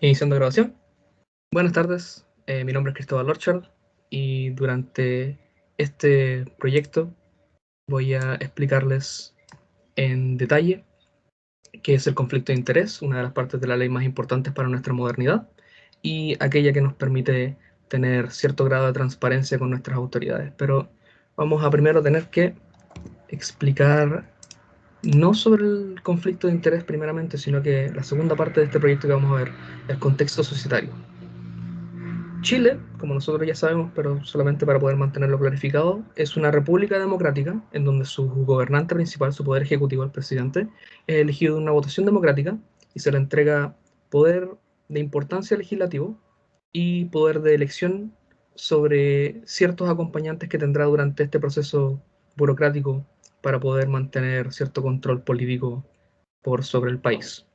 Iniciando grabación. Buenas tardes, mi nombre es Cristóbal Orchard y durante este proyecto voy a explicarles en detalle qué es el conflicto de interés, una de las partes de la ley más importantes para nuestra modernidad y aquella que nos permite tener cierto grado de transparencia con nuestras autoridades. Pero vamos a primero tener que explicar no sobre el conflicto de interés primeramente, sino que la segunda parte de este proyecto que vamos a ver, el contexto societario. Chile, como nosotros ya sabemos, pero solamente para poder mantenerlo clarificado, es una república democrática en donde su gobernante principal, su poder ejecutivo, el presidente, es elegido en una votación democrática y se le entrega poder de importancia legislativo y poder de elección sobre ciertos acompañantes que tendrá durante este proceso burocrático para poder mantener cierto control político por sobre el país.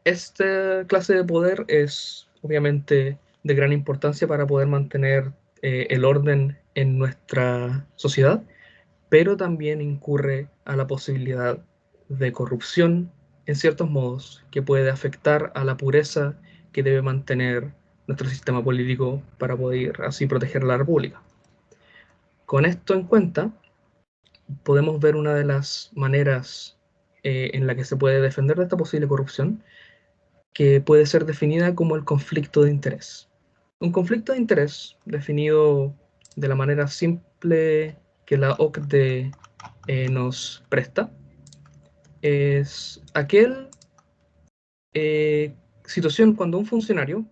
Esta clase de poder es obviamente de gran importancia para poder mantener el orden en nuestra sociedad, pero también incurre a la posibilidad de corrupción en ciertos modos que puede afectar a la pureza que debe mantener nuestro sistema político para poder así proteger a la República. Con esto en cuenta, podemos ver una de las maneras en la que se puede defender de esta posible corrupción que puede ser definida como el conflicto de interés. Un conflicto de interés, definido de la manera simple que la OCDE nos presta, es aquel situación cuando un funcionario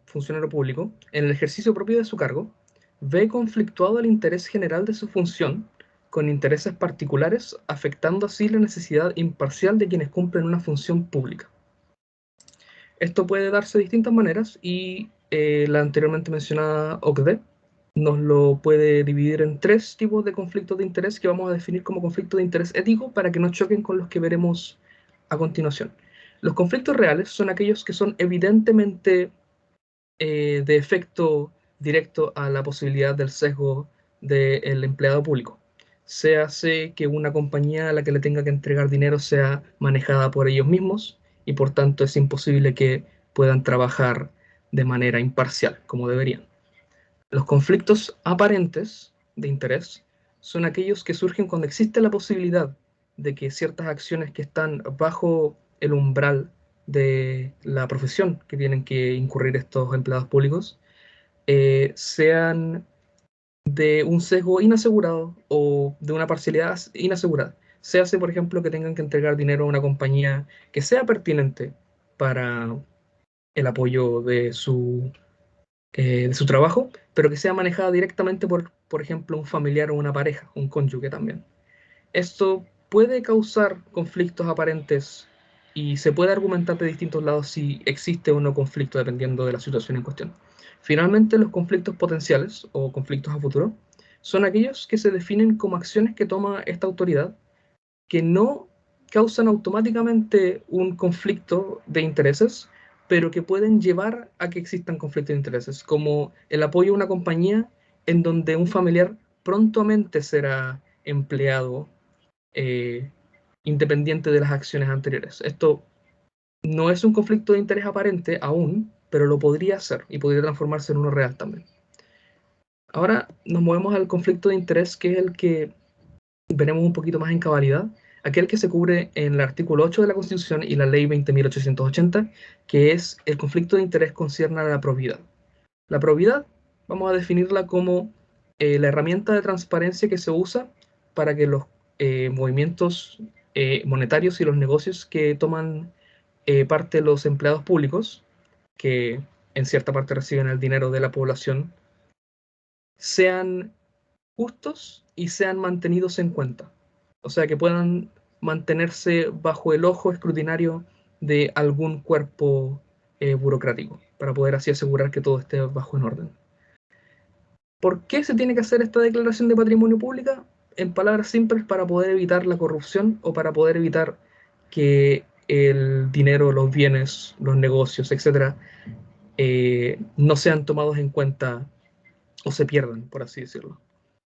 público, en el ejercicio propio de su cargo, ve conflictuado el interés general de su función con intereses particulares, afectando así la necesidad imparcial de quienes cumplen una función pública. Esto puede darse de distintas maneras y la anteriormente mencionada OCDE nos lo puede dividir en tres tipos de conflictos de interés que vamos a definir como conflicto de interés ético para que no choquen con los que veremos a continuación. Los conflictos reales son aquellos que son evidentemente de efecto directo a la posibilidad del sesgo del empleado público. Se hace que una compañía a la que le tenga que entregar dinero sea manejada por ellos mismos y por tanto es imposible que puedan trabajar de manera imparcial como deberían. Los conflictos aparentes de interés son aquellos que surgen cuando existe la posibilidad de que ciertas acciones que están bajo el umbral de la profesión que tienen que incurrir estos empleados públicos sean de un sesgo inasegurado o de una parcialidad inasegurada. Se hace, por ejemplo, que tengan que entregar dinero a una compañía que sea pertinente para el apoyo de su trabajo, pero que sea manejada directamente por ejemplo, un familiar o una pareja, un cónyuge también. Esto puede causar conflictos aparentes y se puede argumentar de distintos lados si existe o no conflicto dependiendo de la situación en cuestión. Finalmente, los conflictos potenciales o conflictos a futuro son aquellos que se definen como acciones que toma esta autoridad que no causan automáticamente un conflicto de intereses, pero que pueden llevar a que existan conflictos de intereses, como el apoyo a una compañía en donde un familiar prontamente será empleado eh, independiente de las acciones anteriores. Esto no es un conflicto de interés aparente aún, pero lo podría ser y podría transformarse en uno real también. Ahora nos movemos al conflicto de interés, que es el que veremos un poquito más en cabalidad, aquel que se cubre en el artículo 8 de la Constitución y la Ley 20.880, que es el conflicto de interés concierne a la probidad. La probidad vamos a definirla como la herramienta de transparencia que se usa para que los movimientos monetarios y los negocios que toman parte los empleados públicos, que en cierta parte reciben el dinero de la población, sean justos y sean mantenidos en cuenta. O sea, que puedan mantenerse bajo el ojo escrutinario de algún cuerpo burocrático, para poder así asegurar que todo esté bajo en orden. ¿Por qué se tiene que hacer esta declaración de patrimonio pública? En palabras simples, para poder evitar la corrupción o para poder evitar que el dinero, los bienes, los negocios, etcétera, no sean tomados en cuenta o se pierdan, por así decirlo.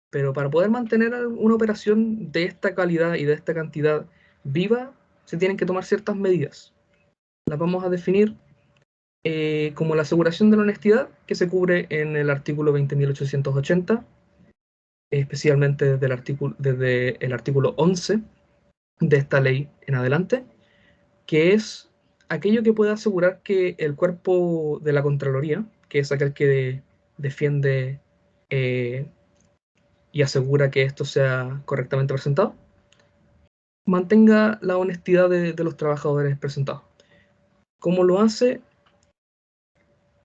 Pero para poder mantener una operación de esta calidad y de esta cantidad viva, se tienen que tomar ciertas medidas. Las vamos a definir como la aseguración de la honestidad, que se cubre en el artículo 20.880, especialmente desde el artículo 11 de esta ley en adelante, que es aquello que puede asegurar que el cuerpo de la Contraloría, que es aquel que defiende eh, y asegura que esto sea correctamente presentado, mantenga la honestidad de los trabajadores presentados. ¿Cómo lo hace?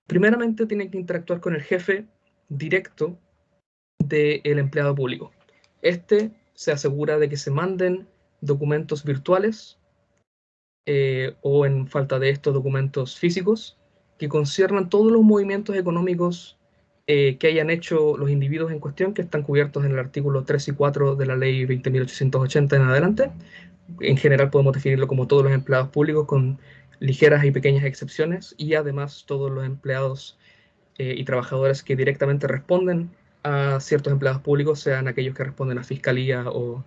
Primeramente tiene que interactuar con el jefe directo del empleado público. Este se asegura de que se manden documentos virtuales o, en falta de estos, documentos físicos que conciernan todos los movimientos económicos que hayan hecho los individuos en cuestión, que están cubiertos en el artículo 3 y 4 de la ley 20.880 en adelante. En general podemos definirlo como todos los empleados públicos, con ligeras y pequeñas excepciones, y además todos los empleados y trabajadores que directamente responden a ciertos empleados públicos, sean aquellos que responden a fiscalía o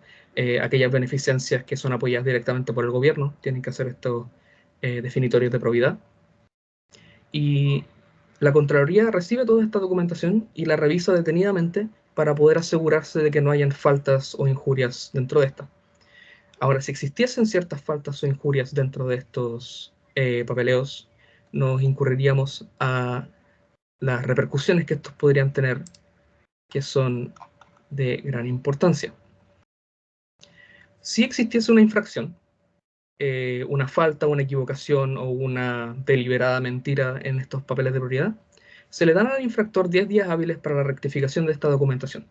aquellas beneficencias que son apoyadas directamente por el gobierno, tienen que hacer estos definitorios de probidad. Y la Contraloría recibe toda esta documentación y la revisa detenidamente para poder asegurarse de que no hayan faltas o injurias dentro de esta. Ahora, si existiesen ciertas faltas o injurias dentro de estos papeleos, nos incurriríamos a las repercusiones que estos podrían tener, que son de gran importancia. Si existiese una infracción, una falta, una equivocación o una deliberada mentira en estos papeles de propiedad, se le dan al infractor 10 días hábiles para la rectificación de esta documentación.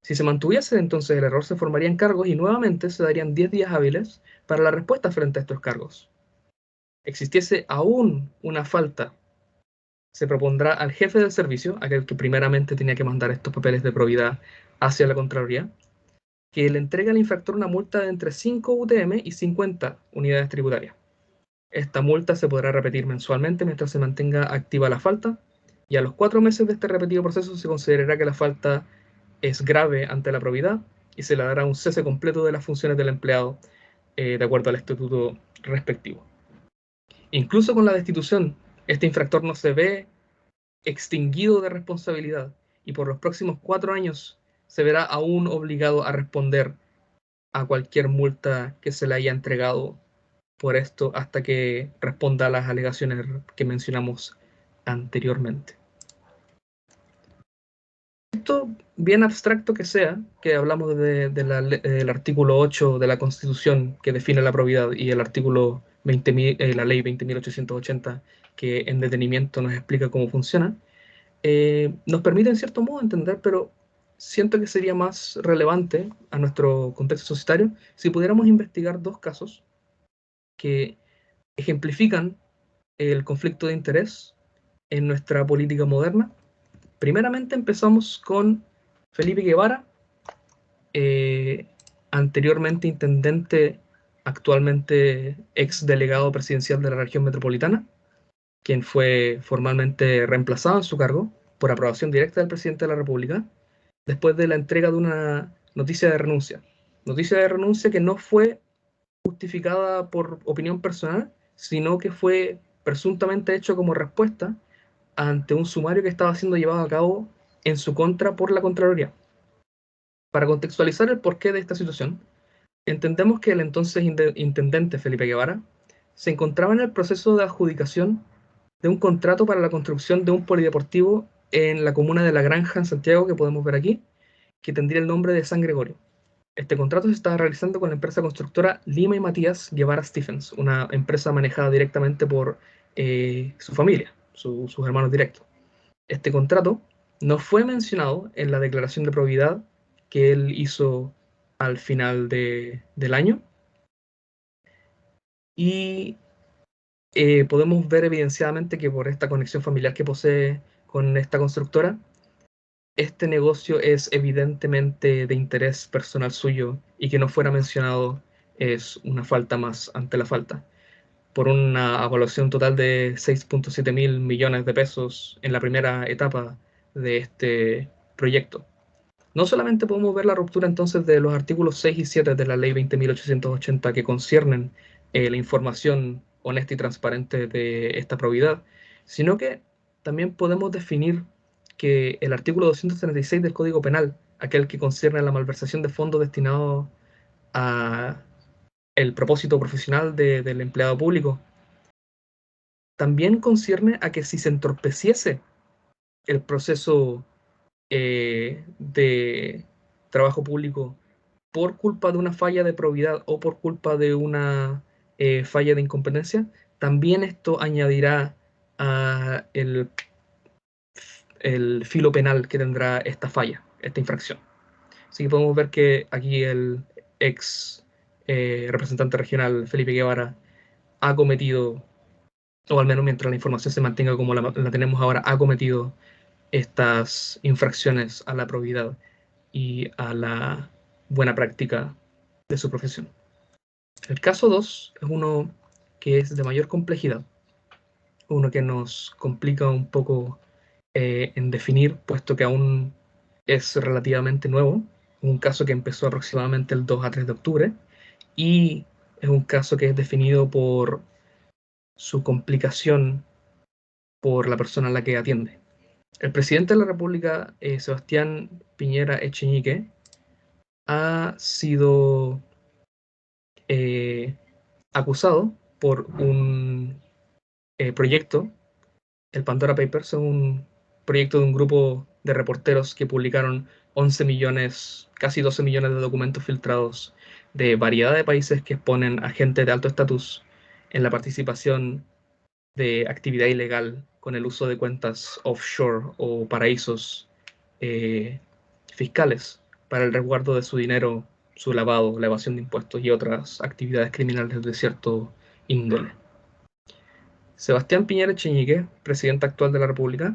Si se mantuviese entonces el error, se formarían cargos y nuevamente se darían 10 días hábiles para la respuesta frente a estos cargos. Existiese aún una falta, se propondrá al jefe del servicio, aquel que primeramente tenía que mandar estos papeles de probidad hacia la Contraloría, que le entregue al infractor una multa de entre 5 UTM y 50 unidades tributarias. Esta multa se podrá repetir mensualmente mientras se mantenga activa la falta, y a los 4 meses de este repetido proceso se considerará que la falta es grave ante la probidad y se le dará un cese completo de las funciones del empleado de acuerdo al estatuto respectivo. Incluso con la destitución, este infractor no se ve extinguido de responsabilidad y por los próximos 4 años se verá aún obligado a responder a cualquier multa que se le haya entregado por esto hasta que responda a las alegaciones que mencionamos anteriormente. Esto, bien abstracto que sea, que hablamos del artículo 8 de la Constitución que define la probidad y el artículo 20, la ley 20.880 que en detenimiento nos explica cómo funciona, nos permite en cierto modo entender, pero siento que sería más relevante a nuestro contexto societario si pudiéramos investigar dos casos que ejemplifican el conflicto de interés en nuestra política moderna. Primeramente empezamos con Felipe Guevara, eh, anteriormente intendente, actualmente ex delegado presidencial de la región metropolitana, quien fue formalmente reemplazado en su cargo por aprobación directa del presidente de la República, después de la entrega de una noticia de renuncia. Noticia de renuncia que no fue justificada por opinión personal, sino que fue presuntamente hecho como respuesta ante un sumario que estaba siendo llevado a cabo en su contra por la Contraloría. Para contextualizar el porqué de esta situación, entendemos que el entonces intendente Felipe Guevara se encontraba en el proceso de adjudicación de un contrato para la construcción de un polideportivo en la comuna de La Granja, en Santiago, que podemos ver aquí, que tendría el nombre de San Gregorio. Este contrato se estaba realizando con la empresa constructora Lima y Matías Guevara Stephens, una empresa manejada directamente por su familia, sus hermanos directos. Este contrato no fue mencionado en la declaración de probidad que él hizo al final del año, y podemos ver evidenciadamente que por esta conexión familiar que posee con esta constructora, este negocio es evidentemente de interés personal suyo, y que no fuera mencionado es una falta más ante la falta, por una evaluación total de 6.7 mil millones de pesos en la primera etapa de este proyecto. No solamente podemos ver la ruptura entonces de los artículos 6 y 7 de la ley 20.880 que conciernen la información honesta y transparente de esta probidad, sino que también podemos definir que el artículo 236 del Código Penal, aquel que concierne a la malversación de fondos destinados a el propósito profesional del empleado público, también concierne a que si se entorpeciese el proceso de trabajo público por culpa de una falla de probidad o por culpa de una falla de incompetencia, también esto añadirá a el filo penal que tendrá esta falla, esta infracción. Así que podemos ver que aquí el ex representante regional Felipe Guevara ha cometido, o al menos mientras la información se mantenga como la tenemos ahora, ha cometido estas infracciones a la probidad y a la buena práctica de su profesión. El caso 2 es uno que es de mayor complejidad, uno que nos complica un poco en definir, puesto que aún es relativamente nuevo, un caso que empezó aproximadamente el 2 a 3 de octubre, y es un caso que es definido por su complicación por la persona a la que atiende. El presidente de la República, Sebastián Piñera Echeñique, ha sido eh, acusado por un proyecto, el Pandora Papers, un proyecto de un grupo de reporteros que publicaron 11 millones, casi 12 millones de documentos filtrados de variedad de países que exponen a gente de alto estatus en la participación de actividad ilegal con el uso de cuentas offshore o paraísos eh, fiscales para el resguardo de su dinero, su lavado, la evasión de impuestos y otras actividades criminales de cierto índole. Sebastián Piñera Echeñique, presidente actual de la República,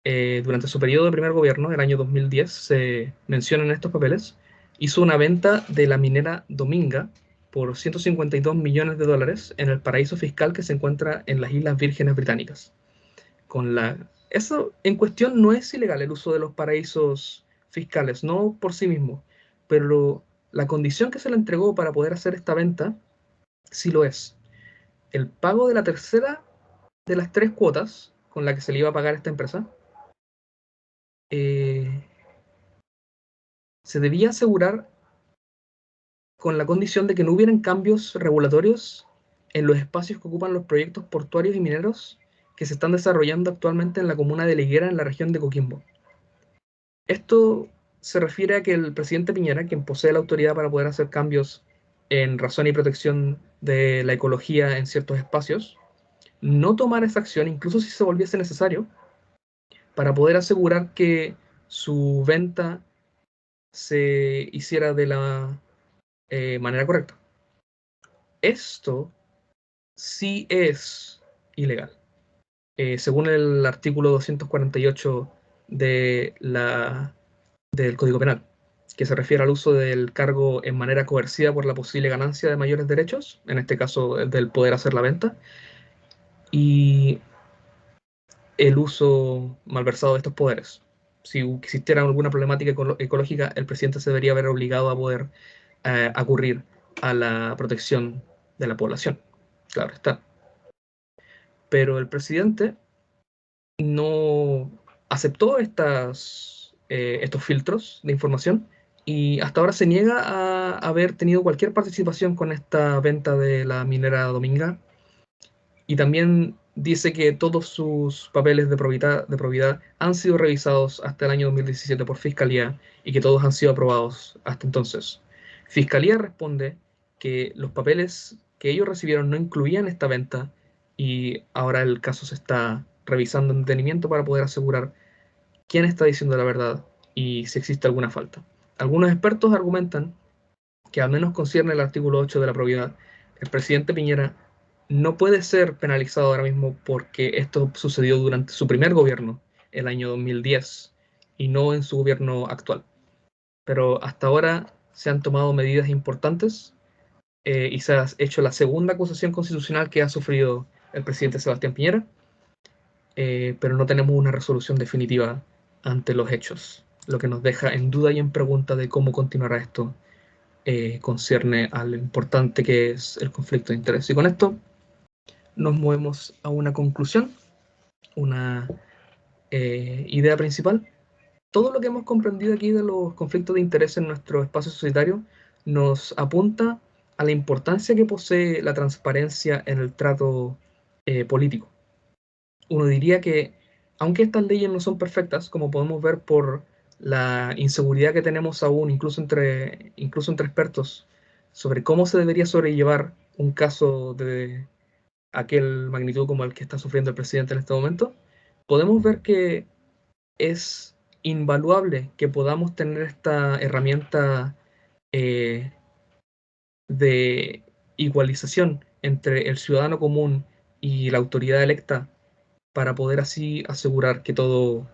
durante su periodo de primer gobierno, el año 2010, se menciona en estos papeles, hizo una venta de la minera Dominga por 152 millones de dólares en el paraíso fiscal que se encuentra en las Islas Vírgenes Británicas. Eso en cuestión no es ilegal, el uso de los paraísos fiscales, no por sí mismo, pero la condición que se le entregó para poder hacer esta venta sí lo es. El pago de la tercera de las tres cuotas con la que se le iba a pagar a esta empresa eh, se debía asegurar con la condición de que no hubieran cambios regulatorios en los espacios que ocupan los proyectos portuarios y mineros que se están desarrollando actualmente en la comuna de La Higuera, en la región de Coquimbo. Esto se refiere a que el presidente Piñera, quien posee la autoridad para poder hacer cambios en razón y protección de la ecología en ciertos espacios, no tomara esa acción, incluso si se volviese necesario, para poder asegurar que su venta se hiciera de la manera correcta. Esto sí es ilegal. Según el artículo 248 de del Código Penal, que se refiere al uso del cargo en manera coercida por la posible ganancia de mayores derechos, en este caso el del poder hacer la venta, y el uso malversado de estos poderes. Si existiera alguna problemática ecológica, el presidente se debería ver obligado a poder acudir a la protección de la población. Claro está. Pero el presidente no aceptó estos filtros de información y hasta ahora se niega a haber tenido cualquier participación con esta venta de la minera Dominga, y también dice que todos sus papeles de probidad han sido revisados hasta el año 2017 por Fiscalía y que todos han sido aprobados hasta entonces. Fiscalía responde que los papeles que ellos recibieron no incluían esta venta y ahora el caso se está revisando en detenimiento para poder asegurar quién está diciendo la verdad y si existe alguna falta. Algunos expertos argumentan que al menos concierne el artículo 8 de la probidad, el presidente Piñera no puede ser penalizado ahora mismo porque esto sucedió durante su primer gobierno, el año 2010, y no en su gobierno actual. Pero hasta ahora se han tomado medidas importantes y se ha hecho la segunda acusación constitucional que ha sufrido el presidente Sebastián Piñera, pero no tenemos una resolución definitiva ante los hechos, lo que nos deja en duda y en pregunta de cómo continuará esto concierne a lo importante que es el conflicto de interés. Y con esto nos movemos a una conclusión una idea principal. Todo lo que hemos comprendido aquí de los conflictos de interés en nuestro espacio societario nos apunta a la importancia que posee la transparencia en el trato político. Uno diría que, aunque estas leyes no son perfectas, como podemos ver por la inseguridad que tenemos aún, incluso entre expertos, sobre cómo se debería sobrellevar un caso de aquel magnitud como el que está sufriendo el presidente en este momento, podemos ver que es invaluable que podamos tener esta herramienta eh, de igualización entre el ciudadano común y la autoridad electa para poder así asegurar que todo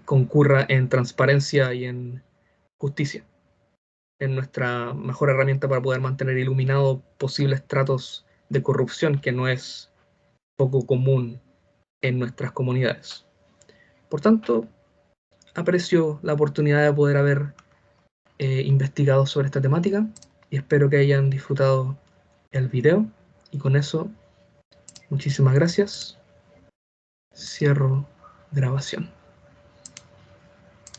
concurra en transparencia y en justicia. Es nuestra mejor herramienta para poder mantener iluminados posibles tratos de corrupción que no es poco común en nuestras comunidades. Por tanto, aprecio la oportunidad de poder haber investigado sobre esta temática y espero que hayan disfrutado el video. Y con eso, muchísimas gracias. Cierro grabación.